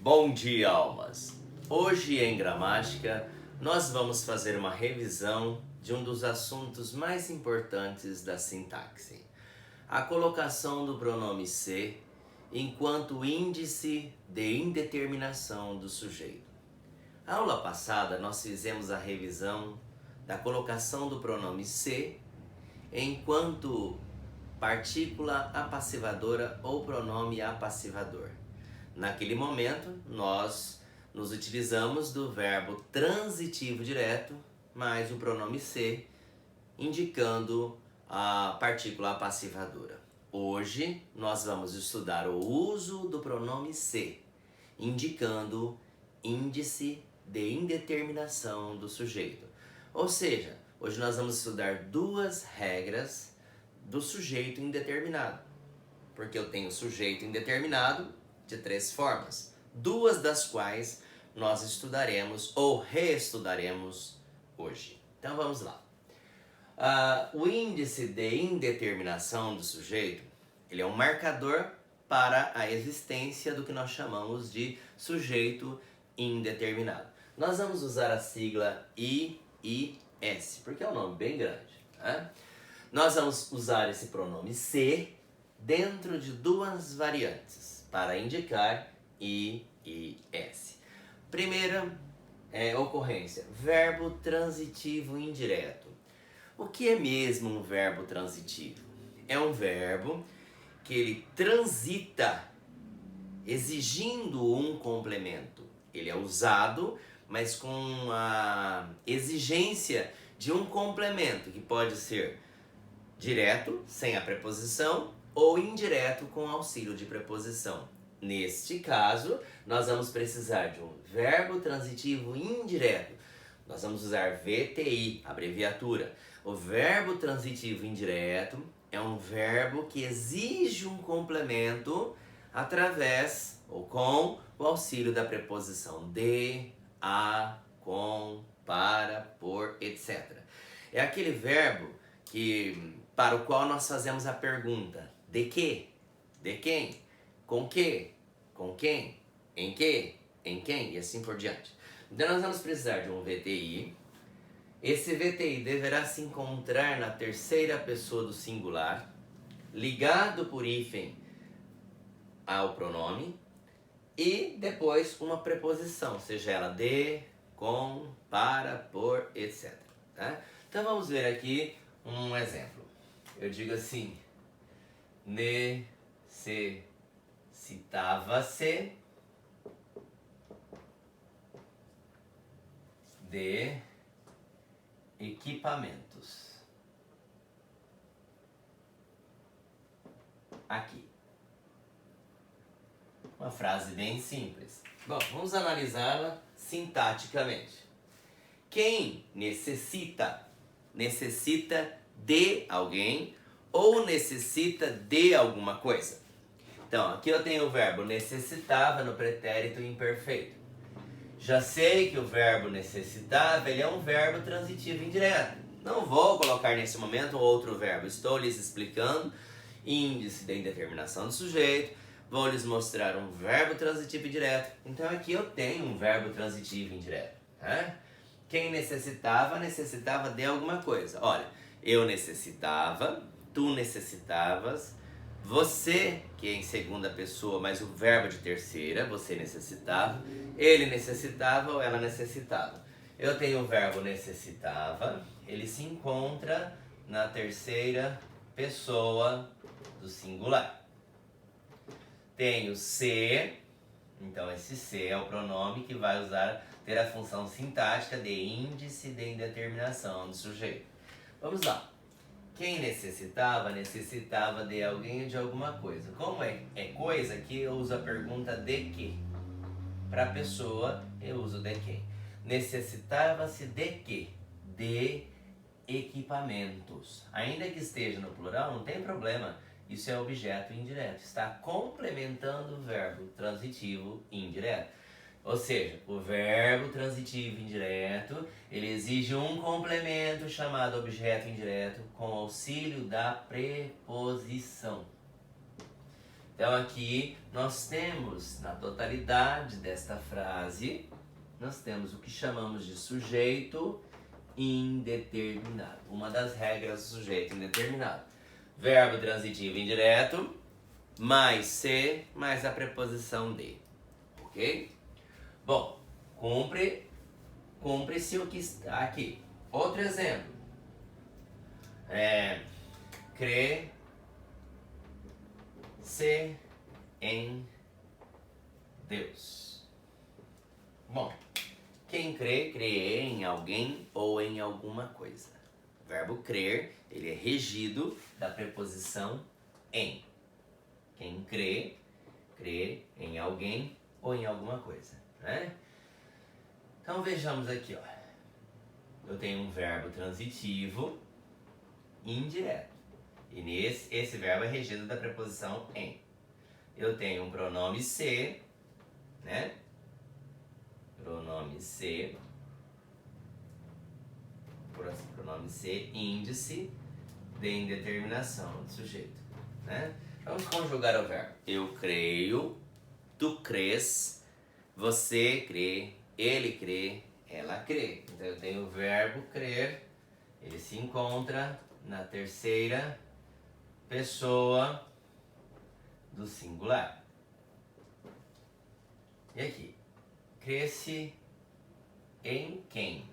Bom dia, almas! Hoje em gramática nós vamos fazer uma revisão de um dos assuntos mais importantes da sintaxe, a colocação do pronome se enquanto índice de indeterminação do sujeito. Na aula passada nós fizemos a revisão da colocação do pronome se enquanto partícula apassivadora ou pronome apassivador. Naquele momento, nós nos utilizamos do verbo transitivo direto mais o pronome se, indicando a partícula apassivadora. Hoje, nós vamos estudar o uso do pronome se, indicando índice de indeterminação do sujeito. Ou seja, hoje nós vamos estudar duas regras do sujeito indeterminado. Porque eu tenho sujeito indeterminado de três formas, duas das quais nós estudaremos ou reestudaremos hoje. Então vamos lá. O índice de indeterminação do sujeito, ele é um marcador para a existência do que nós chamamos de sujeito indeterminado. Nós vamos usar a sigla IIS, porque é um nome bem grande. Né? Nós vamos usar esse pronome se dentro de duas variantes para indicar IIS. Primeira ocorrência, verbo transitivo indireto. O que é mesmo um verbo transitivo? É um verbo que ele transita exigindo um complemento. Ele é usado, mas com a exigência de um complemento, que pode ser direto, sem a preposição, ou indireto com auxílio de preposição. Neste caso, nós vamos precisar de um verbo transitivo indireto. Nós vamos usar VTI, abreviatura. O verbo transitivo indireto é um verbo que exige um complemento através ou com o auxílio da preposição de, a, com, para, por, etc. É aquele verbo para o qual nós fazemos a pergunta: de que? De quem? Com que? Com quem? Em que? Em quem? E assim por diante. Então nós vamos precisar de um VTI. Esse VTI deverá se encontrar na terceira pessoa do singular, ligado por hífen ao pronome, e depois uma preposição, seja ela de, com, para, por, etc. Tá? Então vamos ver aqui um exemplo. Eu digo assim: necessitava-se de equipamentos. Aqui. Uma frase bem simples. Bom, vamos analisá-la sintaticamente. Quem necessita? Necessita de alguém ou necessita de alguma coisa? Então, aqui eu tenho o verbo necessitava no pretérito imperfeito. Já sei que o verbo necessitava, ele é um verbo transitivo indireto. Não vou colocar nesse momento outro verbo. Estou lhes explicando índice de indeterminação do sujeito. Vou lhes mostrar um verbo transitivo indireto. Então aqui eu tenho um verbo transitivo indireto. Tá? Quem necessitava, necessitava de alguma coisa. Olha, eu necessitava, tu necessitavas, você, que é em segunda pessoa, mas o verbo de terceira, você necessitava, ele necessitava ou ela necessitava. Eu tenho o verbo necessitava, ele se encontra na terceira pessoa do singular. Tenho se, então esse se é o pronome que vai ter a função sintática de índice de indeterminação do sujeito. Vamos lá. Quem necessitava, necessitava de alguém ou de alguma coisa. Como é coisa, aqui eu uso a pergunta de que. Para a pessoa, eu uso de quem. Necessitava-se de quê? De equipamentos. Ainda que esteja no plural, não tem problema. Isso é objeto indireto. Está complementando o verbo transitivo indireto. Ou seja, o verbo transitivo indireto, ele exige um complemento chamado objeto indireto com auxílio da preposição. Então aqui nós temos, na totalidade desta frase, nós temos o que chamamos de sujeito indeterminado. Uma das regras do sujeito indeterminado. Verbo transitivo indireto, mais se, mais a preposição de. Ok? Bom, cumpre-se o que está aqui. Outro exemplo. Crê-se em Deus. Bom, quem crê em alguém ou em alguma coisa. O verbo crer, ele é regido da preposição em. Quem crê em alguém ou em alguma coisa, né? Então vejamos aqui, ó. Eu tenho um verbo transitivo indireto. E esse verbo é regido da preposição em. Eu tenho um pronome se, né? Pronome se, índice de indeterminação do sujeito, né? Vamos conjugar o verbo. Eu creio, tu crês, você crê, ele crê, ela crê. Então eu tenho o verbo crer, ele se encontra na terceira pessoa do singular. E aqui? Crê-se em quem?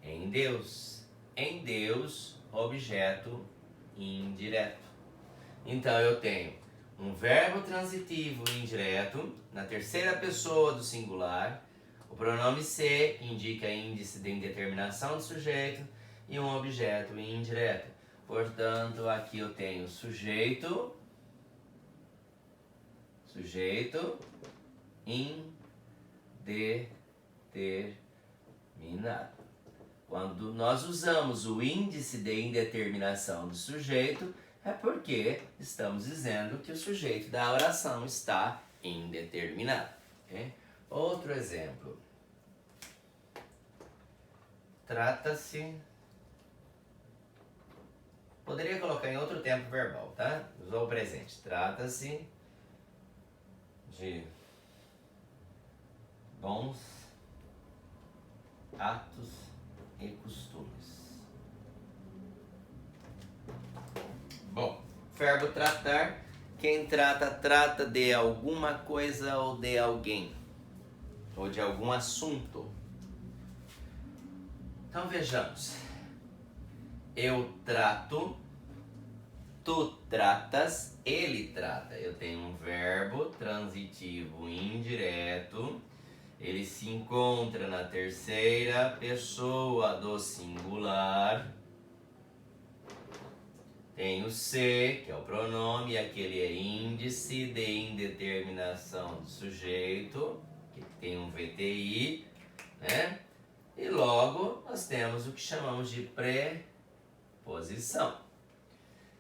Em Deus. Em Deus, objeto indireto. Então eu tenho um verbo transitivo indireto na terceira pessoa do singular. O pronome se indica índice de indeterminação do sujeito e um objeto indireto. Portanto, aqui eu tenho sujeito indeterminado. Quando nós usamos o índice de indeterminação do sujeito, é porque estamos dizendo que o sujeito da oração está indeterminado. Okay? Outro exemplo. Trata-se... Poderia colocar em outro tempo verbal, tá? Usou o presente. Trata-se de bons atos e costumes. Bom, verbo tratar. Quem trata de alguma coisa ou de alguém. Ou de algum assunto. Então vejamos. Eu trato, tu tratas, ele trata. Eu tenho um verbo transitivo indireto. Ele se encontra na terceira pessoa do singular. Tem o se, que é o pronome, aquele é índice de indeterminação do sujeito, que tem um VTI, né? E logo nós temos o que chamamos de preposição.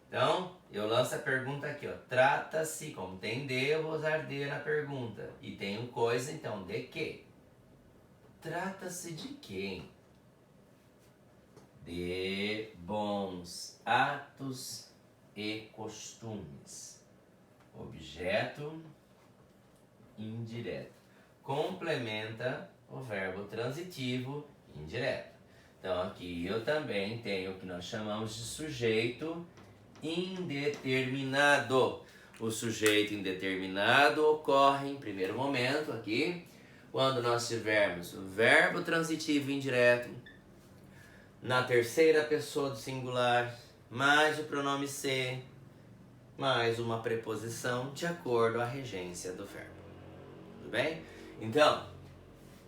Então, eu lanço a pergunta aqui, ó. Trata-se, como tem de, eu vou usar de na pergunta. E tenho coisa, então, de quê? Trata-se de quem? De bons atos e costumes. Objeto indireto. Complementa o verbo transitivo indireto. Então aqui eu também tenho o que nós chamamos de sujeito indeterminado. O sujeito indeterminado ocorre em primeiro momento aqui, quando nós tivermos o verbo transitivo indireto na terceira pessoa do singular, mais o pronome se, mais uma preposição de acordo à regência do verbo. Tudo bem? Então,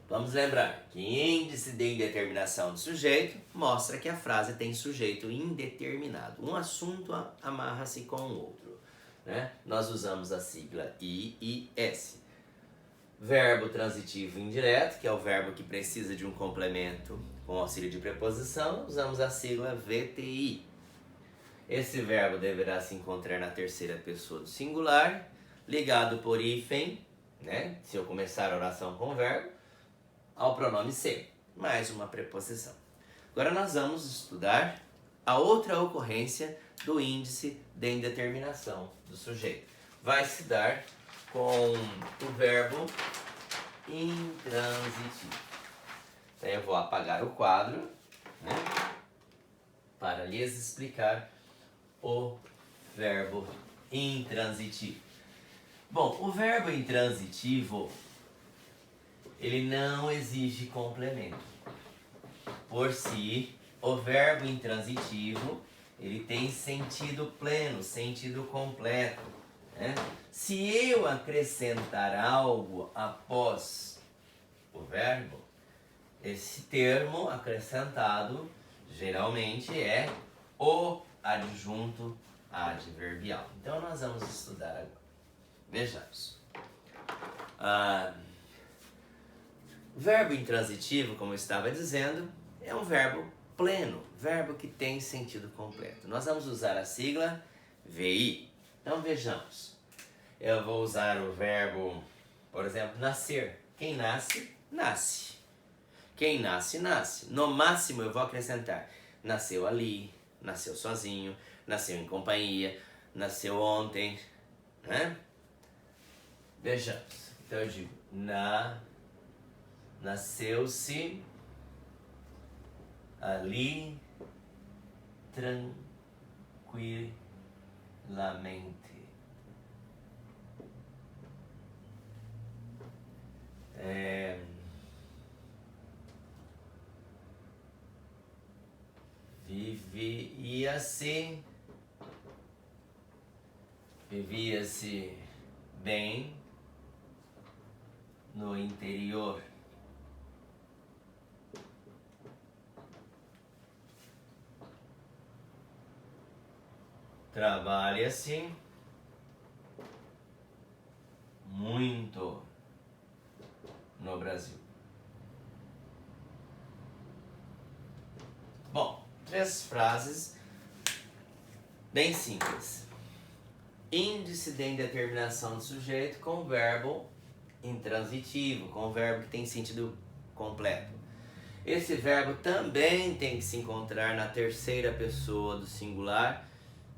vamos lembrar que índice de indeterminação do sujeito mostra que a frase tem sujeito indeterminado. Um assunto amarra-se com o outro, né? Nós usamos a sigla IIS. Verbo transitivo indireto, que é o verbo que precisa de um complemento com auxílio de preposição, usamos a sigla VTI. Esse verbo deverá se encontrar na terceira pessoa do singular, ligado por hífen, né? Se eu começar a oração com o verbo, ao pronome se, mais uma preposição. Agora nós vamos estudar a outra ocorrência do índice de indeterminação do sujeito. Vai se dar com o verbo intransitivo. Então eu vou apagar o quadro, né, para lhes explicar o verbo intransitivo. Bom, o verbo intransitivo, ele não exige complemento. Por si, o verbo intransitivo, ele tem sentido pleno, sentido completo, né? Se eu acrescentar algo após o verbo, esse termo acrescentado geralmente é o adjunto adverbial. Então nós vamos estudar agora. Vejamos. Verbo intransitivo, como eu estava dizendo, é um verbo pleno, verbo que tem sentido completo. Nós vamos usar a sigla VI. Então vejamos. Eu vou usar o verbo, por exemplo, nascer. Quem nasce, nasce. Quem nasce, nasce. No máximo eu vou acrescentar: nasceu ali, nasceu sozinho, nasceu em companhia, nasceu ontem, né? Vejamos. Então eu digo: nasceu-se ali tranquilamente. Vivia-se bem no interior. Trabalha-se muito no Brasil. Bom, 3 frases bem simples. Índice de indeterminação do sujeito com verbo intransitivo, com verbo que tem sentido completo. Esse verbo também tem que se encontrar na terceira pessoa do singular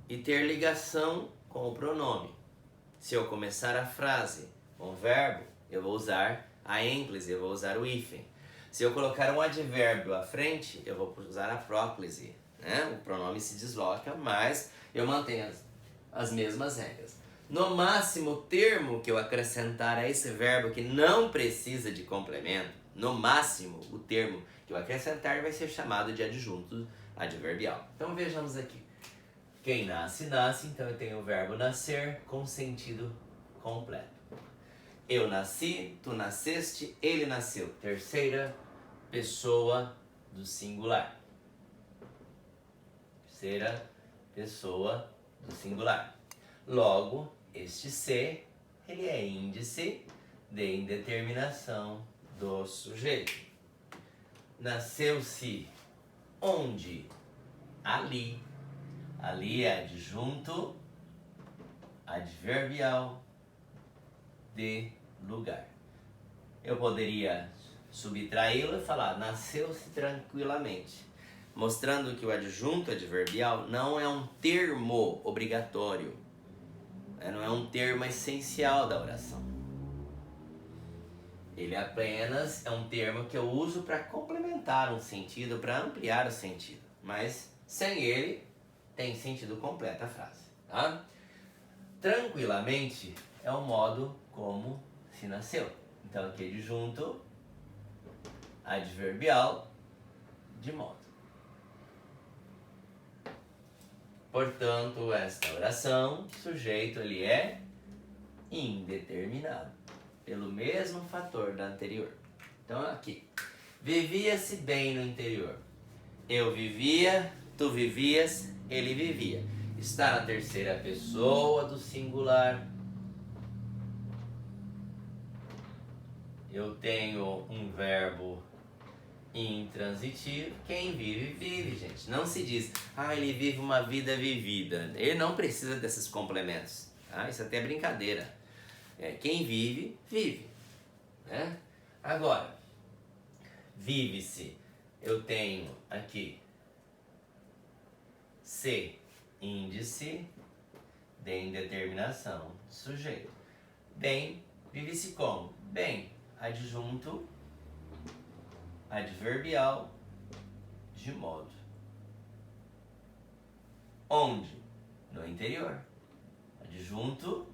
e ter ligação com o pronome. Se eu começar a frase com o verbo, eu vou usar a ênclise, eu vou usar o hífen. Se eu colocar um advérbio à frente, eu vou usar a próclise, né? O pronome se desloca, mas eu mantenho as mesmas regras. No máximo, o termo que eu acrescentar a esse verbo que não precisa de complemento, no máximo, o termo que eu acrescentar vai ser chamado de adjunto adverbial. Então vejamos aqui. Quem nasce, nasce. Então eu tenho o verbo nascer com sentido completo. Eu nasci, tu nasceste, ele nasceu. Terceira pessoa do singular. Terceira pessoa do singular. Logo, este se, ele é índice de indeterminação do sujeito. Nasceu-se onde? Ali. Ali é adjunto adverbial de lugar. Eu poderia subtraí-lo e falar: nasceu-se tranquilamente, mostrando que o adjunto adverbial não é um termo obrigatório, não é um termo essencial da oração. Ele apenas é um termo que eu uso para complementar um sentido, para ampliar o sentido, mas sem ele tem sentido completo a frase, tá? Tranquilamente é o modo como se nasceu. Então aqui adjunto adverbial de modo. Portanto, esta oração, o sujeito ele é indeterminado, pelo mesmo fator da anterior. Então aqui, vivia-se bem no interior. Eu vivia, tu vivias, ele vivia. Está na terceira pessoa do singular. Eu tenho um verbo intransitivo. Quem vive, vive, gente. Não se diz: ele vive uma vida vivida. Ele não precisa desses complementos. Isso até é brincadeira. Quem vive, vive, né? Agora, vive-se. Eu tenho aqui se índice de indeterminação do sujeito. Bem, vive-se como? Bem, adjunto adverbial de modo. Onde? No interior. Adjunto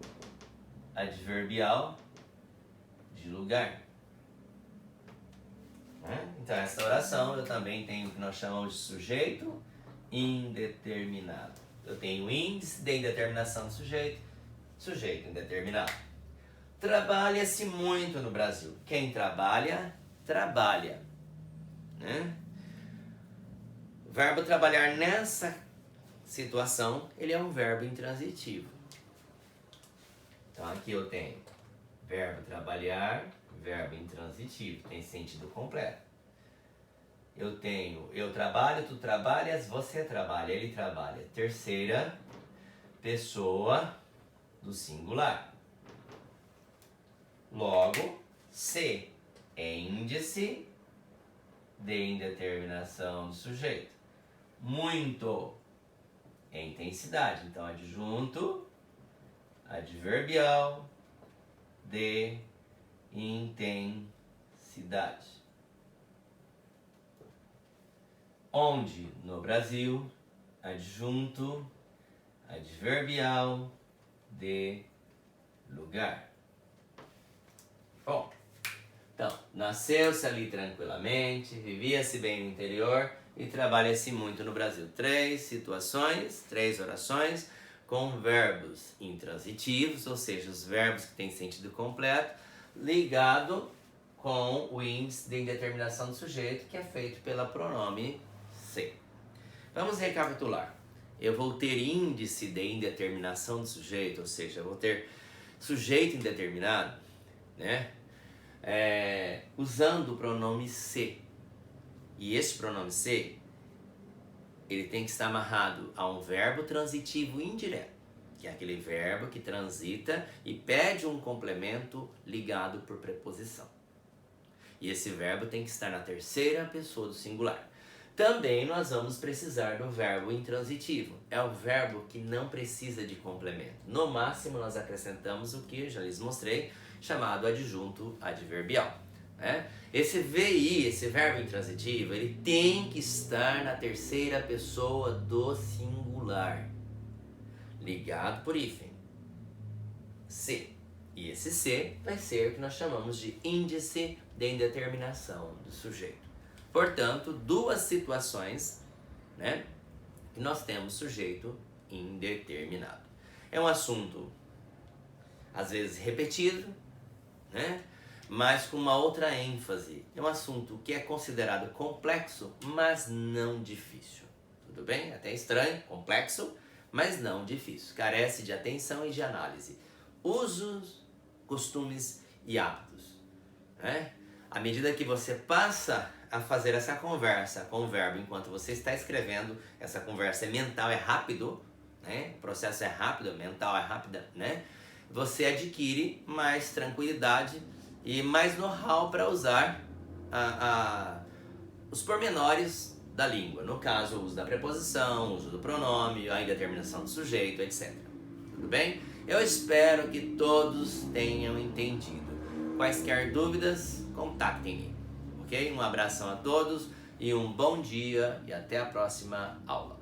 adverbial de lugar. Então, essa oração eu também tenho o que nós chamamos de sujeito indeterminado. Eu tenho índice de indeterminação do sujeito, sujeito indeterminado. Trabalha-se muito no Brasil. Quem trabalha, trabalha. Né? O verbo trabalhar nessa situação, ele é um verbo intransitivo. Então, aqui eu tenho verbo trabalhar, verbo intransitivo, tem sentido completo. Eu tenho eu trabalho, tu trabalhas, você trabalha, ele trabalha. Terceira pessoa do singular. Logo, se é índice de indeterminação do sujeito. Muito é intensidade, então adjunto adverbial de intensidade. Onde? No Brasil, adjunto adverbial de lugar. Bom, então, nasceu-se ali tranquilamente, vivia-se bem no interior e trabalha-se muito no Brasil. 3 situações, 3 orações com verbos intransitivos, ou seja, os verbos que têm sentido completo, ligado com o índice de indeterminação do sujeito, que é feito pela pronome se. Vamos recapitular. Eu vou ter índice de indeterminação do sujeito, ou seja, eu vou ter sujeito indeterminado, né? Usando o pronome se. E esse pronome se, ele tem que estar amarrado a um verbo transitivo indireto, que é aquele verbo que transita e pede um complemento ligado por preposição. E esse verbo tem que estar na terceira pessoa do singular. Também nós vamos precisar do verbo intransitivo. É o verbo que não precisa de complemento. No máximo nós acrescentamos o que eu já lhes mostrei, chamado adjunto adverbial. Esse VI, esse verbo intransitivo, ele tem que estar na terceira pessoa do singular, ligado por hífen. Se. E esse se vai ser o que nós chamamos de índice de indeterminação do sujeito. Portanto, 2 situações, né, que nós temos sujeito indeterminado. É um assunto, às vezes, repetido, né, mas com uma outra ênfase. É um assunto que é considerado complexo, mas não difícil. Tudo bem? Até estranho, complexo, mas não difícil. Carece de atenção e de análise. Usos, costumes e hábitos. Né? À medida que você passa a fazer essa conversa com o verbo enquanto você está escrevendo, essa conversa é mental, é rápido, né? O processo é rápido, mental é rápida, né? Você adquire mais tranquilidade e mais know-how para usar os pormenores da língua. No caso, o uso da preposição, o uso do pronome, a indeterminação do sujeito, etc. Tudo bem? Eu espero que todos tenham entendido. Quaisquer dúvidas, contactem-me. Ok? Um abração a todos e um bom dia e até a próxima aula.